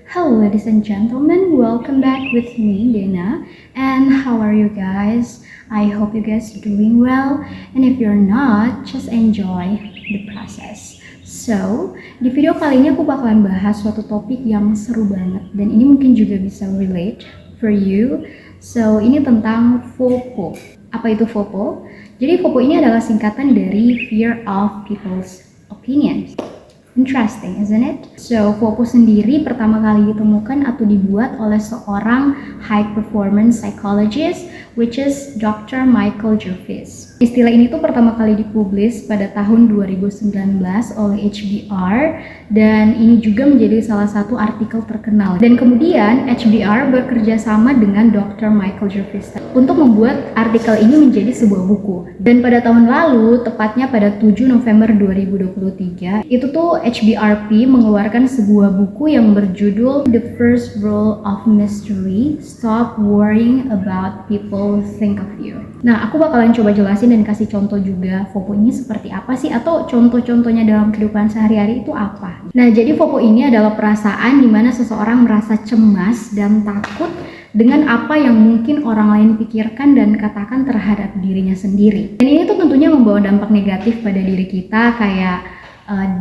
Hello, ladies and gentlemen. Welcome back with me, Dana. And how are you guys? I hope you guys are doing well. And if you're not, just enjoy the process. So, di video kali ini aku bakalan bahas suatu topik yang seru banget. Dan ini mungkin juga bisa relate for you. So, ini tentang FOPO. Apa itu FOPO? Jadi FOPO ini adalah singkatan dari Fear of People's Opinions. Interesting, isn't it? So, FOPO sendiri pertama kali ditemukan atau dibuat oleh seorang high performance psychologist, which is Dr. Michael Gervais. Istilah ini tuh pertama kali dipublish pada tahun 2019 oleh HBR, dan ini juga menjadi salah satu artikel terkenal. Dan kemudian HBR bekerja sama dengan Dr. Michael Gervais untuk membuat artikel ini menjadi sebuah buku. Dan pada tahun lalu, tepatnya pada 7 November 2023, itu tuh HBRP mengeluarkan sebuah buku yang berjudul The First Rule of Mystery, Stop Worrying About People Think of You. Nah, aku bakalan coba jelasin dan kasih contoh juga FOPO ini seperti apa sih, atau contoh-contohnya dalam kehidupan sehari-hari itu apa. Nah, jadi FOPO ini adalah perasaan di mana seseorang merasa cemas dan takut dengan apa yang mungkin orang lain pikirkan dan katakan terhadap dirinya sendiri. Dan ini tuh tentunya membawa dampak negatif pada diri kita, kayak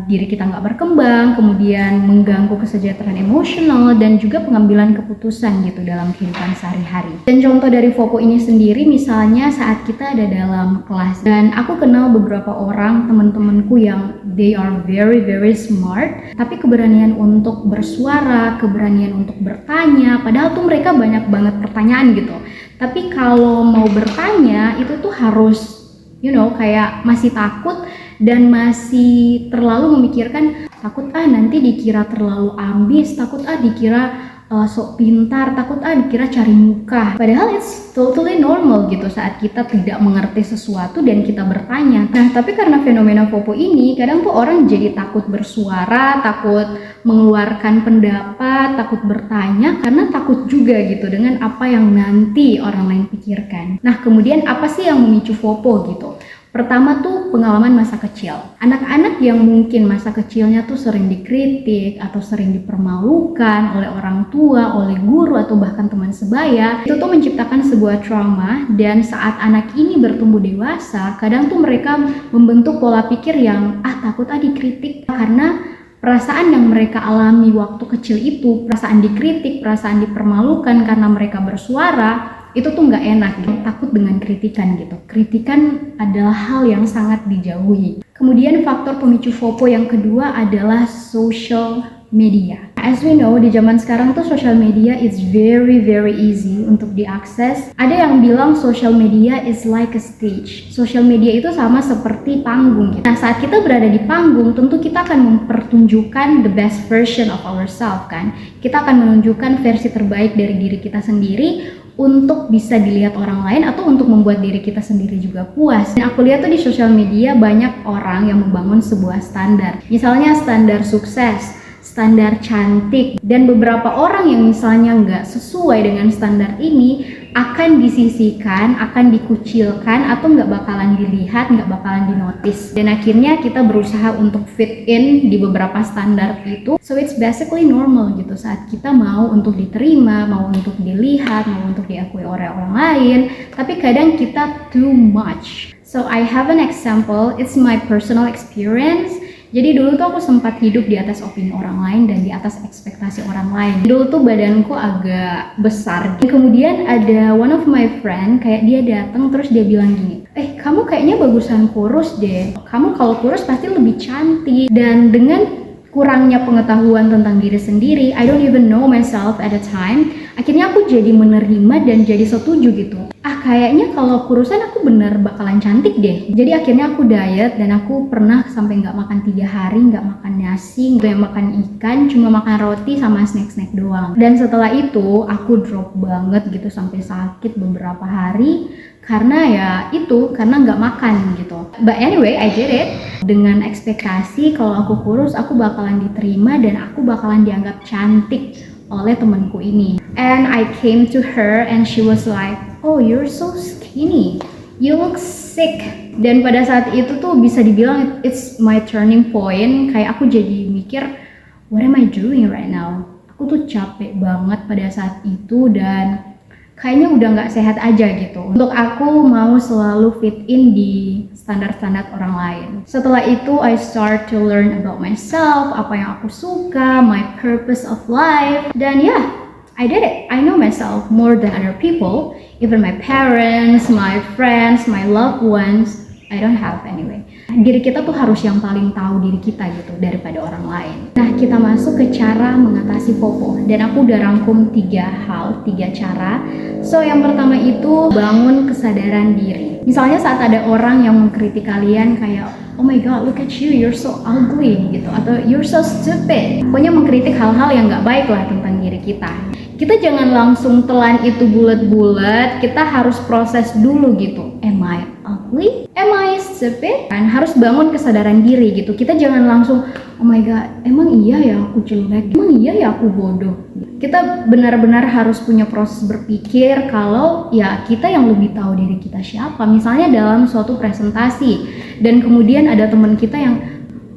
diri kita nggak berkembang, kemudian mengganggu kesejahteraan emosional dan juga pengambilan keputusan gitu dalam kehidupan sehari-hari. Dan contoh dari FOPO ini sendiri misalnya saat kita ada dalam kelas, dan aku kenal beberapa orang teman-temanku yang they are very smart, tapi keberanian untuk bersuara, keberanian untuk bertanya, padahal tuh mereka banyak banget pertanyaan gitu. Tapi kalau mau bertanya itu tuh harus kayak masih takut dan masih terlalu memikirkan, takut nanti dikira terlalu ambis, takut dikira sok pintar, takut dikira cari muka. Padahal it's totally normal gitu saat kita tidak mengerti sesuatu dan kita bertanya. Nah, tapi karena fenomena FOPO ini, kadang tuh orang jadi takut bersuara, takut mengeluarkan pendapat, takut bertanya karena takut juga gitu dengan apa yang nanti orang lain pikirkan. Nah, kemudian apa sih yang memicu FOPO gitu? Pertama tuh pengalaman masa kecil. Anak-anak yang mungkin masa kecilnya tuh sering dikritik atau sering dipermalukan oleh orang tua, oleh guru atau bahkan teman sebaya, itu tuh menciptakan sebuah trauma, dan saat anak ini bertumbuh dewasa, kadang tuh mereka membentuk pola pikir yang takut dikritik karena perasaan yang mereka alami waktu kecil itu, perasaan dikritik, perasaan dipermalukan karena mereka bersuara, itu tuh nggak enak gitu, takut dengan kritikan gitu. Kritikan adalah hal yang sangat dijauhi. Kemudian faktor pemicu FOPO yang kedua adalah social media. As we know, di zaman sekarang tuh social media is very easy untuk diakses. Ada yang bilang social media is like a stage. Social media itu sama seperti panggung gitu. Nah, saat kita berada di panggung, tentu kita akan mempertunjukkan the best version of ourselves kan. Kita akan menunjukkan versi terbaik dari diri kita sendiri untuk bisa dilihat orang lain atau untuk membuat diri kita sendiri juga puas. Dan aku lihat tuh di sosial media banyak orang yang membangun sebuah standar. Misalnya standar sukses, standar cantik, dan beberapa orang yang misalnya nggak sesuai dengan standar ini akan disisihkan, akan dikucilkan, atau nggak bakalan dilihat, nggak bakalan dinotis. Dan akhirnya kita berusaha untuk fit in di beberapa standar itu. So it's basically normal gitu saat kita mau untuk diterima, mau untuk dilihat, mau untuk diakui oleh orang lain. Tapi kadang kita too much. So I have an example, it's my personal experience. Jadi dulu tuh aku sempat hidup di atas opini orang lain dan di atas ekspektasi orang lain. Dulu tuh badanku agak besar. Kemudian ada one of my friend, kayak dia datang terus dia bilang gini, kamu kayaknya bagusan kurus deh. Kamu kalau kurus pasti lebih cantik. Dan dengan kurangnya pengetahuan tentang diri sendiri, I don't even know myself at the time, akhirnya aku jadi menerima dan jadi setuju gitu. Kayaknya kalau kurusan aku bener bakalan cantik deh. Jadi akhirnya aku diet, dan aku pernah sampai nggak makan 3 hari, nggak makan nasi, nggak makan ikan, cuma makan roti sama snack-snack doang. Dan setelah itu aku drop banget gitu sampai sakit beberapa hari karena karena nggak makan gitu. But anyway, I did it dengan ekspektasi kalau aku kurus aku bakalan diterima dan aku bakalan dianggap cantik oleh temanku ini. And I came to her and she was like, "Oh, you're so skinny. You look sick." Dan pada saat itu tuh bisa dibilang it's my turning point. Kayak aku jadi mikir, what am I doing right now? aku tuh capek banget pada saat itu dan kayaknya udah nggak sehat aja gitu untuk aku mau selalu fit in di standar-standar orang lain. Setelah itu I start to learn about myself, apa yang aku suka, my purpose of life, dan yeah, I did it. I know myself more than other people, even my parents, my friends, my loved ones. I don't have anyway. Diri kita tuh harus yang paling tahu diri kita gitu daripada orang lain. Nah, kita masuk ke cara mengatasi FOMO. Dan aku udah rangkum 3 cara. So, yang pertama itu bangun kesadaran diri. Misalnya saat ada orang yang mengkritik kalian kayak, oh my god, look at you, you're so ugly gitu, atau you're so stupid. Pokoknya mengkritik hal-hal yang nggak baik lah tentang diri kita. Kita jangan langsung telan itu bulat-bulat, kita harus proses dulu gitu. Am I ugly? Am I stupid? Kan harus bangun kesadaran diri gitu. Kita jangan langsung, oh my god, emang iya ya aku jelek? Emang iya ya aku bodoh? Kita benar-benar harus punya proses berpikir kalau ya kita yang lebih tahu diri kita siapa. Misalnya dalam suatu presentasi dan kemudian ada teman kita yang,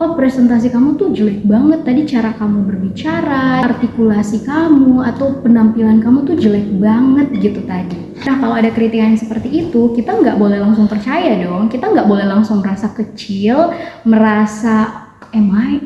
oh presentasi kamu tuh jelek banget, tadi cara kamu berbicara, artikulasi kamu, atau penampilan kamu tuh jelek banget gitu tadi. Nah kalau ada kritikan seperti itu, kita nggak boleh langsung percaya dong, kita nggak boleh langsung merasa kecil, merasa am I?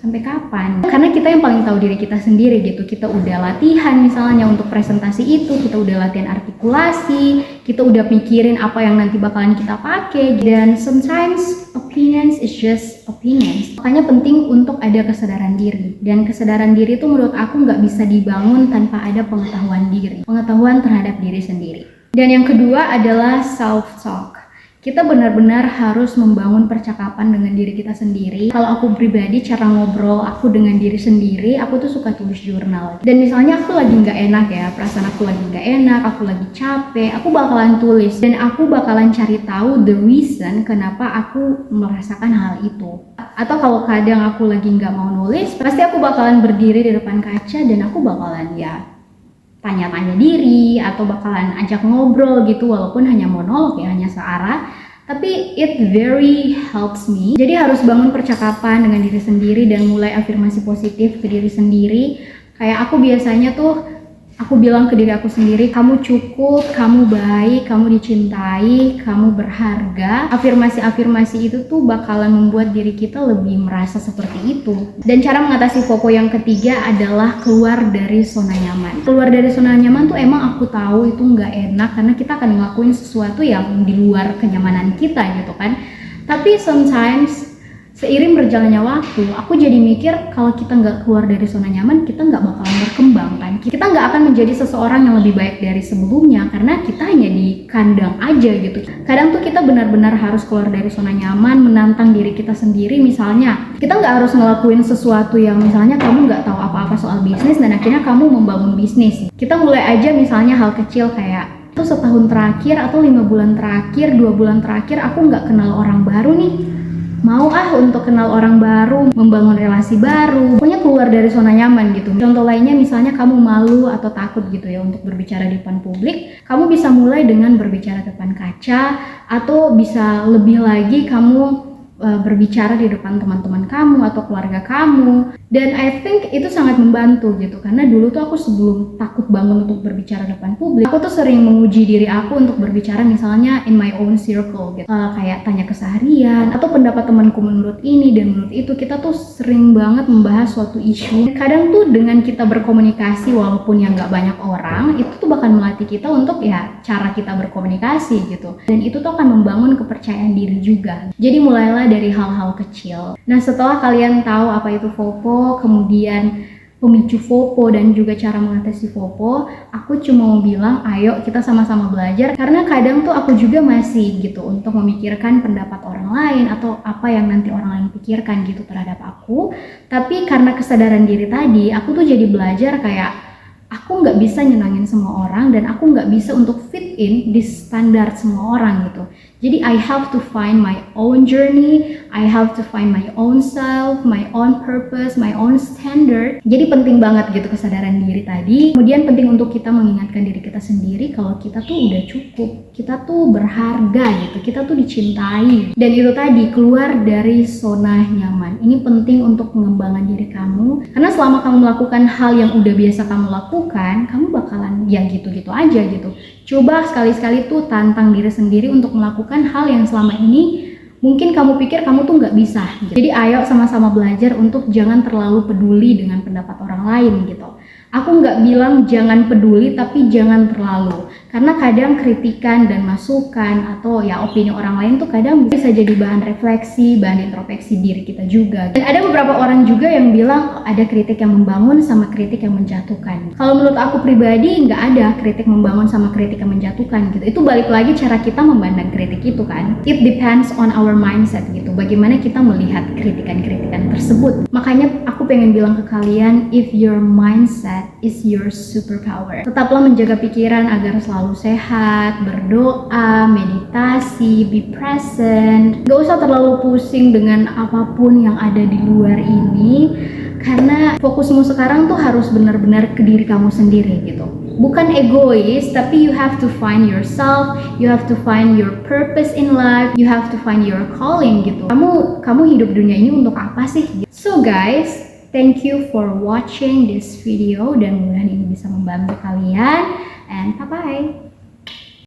Sampai kapan? Karena kita yang paling tahu diri kita sendiri gitu. Kita udah latihan misalnya untuk presentasi itu, kita udah latihan artikulasi, kita udah mikirin apa yang nanti bakalan kita pakai, dan sometimes opinions is just opinions. Makanya penting untuk ada kesadaran diri, dan kesadaran diri itu menurut aku nggak bisa dibangun tanpa ada pengetahuan diri, pengetahuan terhadap diri sendiri. Dan yang kedua adalah self-talk. Kita benar-benar harus membangun percakapan dengan diri kita sendiri. Kalau aku pribadi, cara ngobrol aku dengan diri sendiri, aku tuh suka tulis jurnal. Dan misalnya aku lagi nggak enak ya, perasaan aku lagi nggak enak, aku lagi capek, aku bakalan tulis. Dan aku bakalan cari tahu the reason kenapa aku merasakan hal itu. Atau kalau kadang aku lagi nggak mau nulis, pasti aku bakalan berdiri di depan kaca dan aku bakalan ya tanya-tanya diri atau bakalan ajak ngobrol gitu, walaupun hanya monolog ya, hanya searah, tapi it very helps me. Jadi harus bangun percakapan dengan diri sendiri dan mulai afirmasi positif ke diri sendiri. Kayak aku biasanya tuh aku bilang ke diri aku sendiri, kamu cukup, kamu baik, kamu dicintai, kamu berharga. Afirmasi-afirmasi itu tuh bakalan membuat diri kita lebih merasa seperti itu. Dan cara mengatasi FOMO yang ketiga adalah keluar dari zona nyaman. Keluar dari zona nyaman tuh emang aku tahu itu nggak enak karena kita akan ngelakuin sesuatu yang di luar kenyamanan kita gitu kan. Tapi sometimes seiring berjalannya waktu, aku jadi mikir kalau kita nggak keluar dari zona nyaman, kita nggak bakalan berkembang kan. Kita nggak akan menjadi seseorang yang lebih baik dari sebelumnya karena kita hanya di kandang aja gitu. Kadang tuh kita benar-benar harus keluar dari zona nyaman, menantang diri kita sendiri. Misalnya, kita nggak harus ngelakuin sesuatu yang misalnya kamu nggak tahu apa-apa soal bisnis dan akhirnya kamu membangun bisnis. Kita mulai aja misalnya hal kecil kayak, tuh setahun terakhir atau 5 bulan terakhir, 2 bulan terakhir aku nggak kenal orang baru nih. Mau untuk kenal orang baru, membangun relasi baru, pokoknya keluar dari zona nyaman gitu. Contoh lainnya misalnya kamu malu atau takut gitu ya untuk berbicara di depan publik, kamu bisa mulai dengan berbicara di depan kaca, atau bisa lebih lagi kamu berbicara di depan teman-teman kamu atau keluarga kamu. Dan I think itu sangat membantu gitu, karena dulu tuh aku sebelum takut banget untuk berbicara di depan publik, aku tuh sering menguji diri aku untuk berbicara misalnya in my own circle gitu, kayak tanya keseharian atau pendapat temanku menurut ini dan menurut itu. Kita tuh sering banget membahas suatu isu. Kadang tuh dengan kita berkomunikasi walaupun yang nggak banyak orang, itu tuh bakal melatih kita untuk ya cara kita berkomunikasi gitu, dan itu tuh akan membangun kepercayaan diri juga. Jadi mulailah dari hal-hal kecil. Nah setelah kalian tahu apa itu FOMO, kemudian pemicu FOMO dan juga cara mengatasi FOMO, aku cuma mau bilang ayo kita sama-sama belajar, karena kadang tuh aku juga masih gitu untuk memikirkan pendapat orang lain atau apa yang nanti orang lain pikirkan gitu terhadap aku. Tapi karena kesadaran diri tadi, aku tuh jadi belajar kayak aku nggak bisa nyenangin semua orang dan aku nggak bisa untuk fit fit in di standar semua orang gitu. Jadi I have to find my own journey, I have to find my own self, my own purpose, my own standard. Jadi penting banget gitu kesadaran diri tadi. Kemudian penting untuk kita mengingatkan diri kita sendiri kalau kita tuh udah cukup, kita tuh berharga gitu, kita tuh dicintai. Dan itu tadi, keluar dari zona nyaman. Ini penting untuk pengembangan diri kamu. Karena selama kamu melakukan hal yang udah biasa kamu lakukan, kamu bakalan ya gitu-gitu aja gitu. Coba sekali-sekali tuh tantang diri sendiri untuk melakukan hal yang selama ini mungkin kamu pikir kamu tuh nggak bisa gitu. Jadi ayo sama-sama belajar untuk jangan terlalu peduli dengan pendapat orang lain gitu. Aku nggak bilang jangan peduli, tapi jangan terlalu. Karena kadang kritikan dan masukan atau ya opini orang lain tuh kadang bisa jadi bahan refleksi, bahan introspeksi diri kita juga. Dan ada beberapa orang juga yang bilang ada kritik yang membangun sama kritik yang menjatuhkan. Kalau menurut aku pribadi nggak ada kritik membangun sama kritik yang menjatuhkan gitu. Itu balik lagi cara kita memandang kritik itu kan. It depends on our mindset gitu. Bagaimana kita melihat kritikan-kritikan tersebut. Makanya aku pengen bilang ke kalian, if your mindset is your superpower. Tetaplah menjaga pikiran agar selalu sehat, berdoa, meditasi, be present. Gak usah terlalu pusing dengan apapun yang ada di luar ini, karena fokusmu sekarang tuh harus benar-benar ke diri kamu sendiri gitu. Bukan egois, tapi you have to find yourself, you have to find your purpose in life, you have to find your calling gitu. Kamu hidup dunia ini untuk apa sih? So guys, thank you for watching this video dan mudah-mudahan ini bisa membantu kalian, and bye-bye.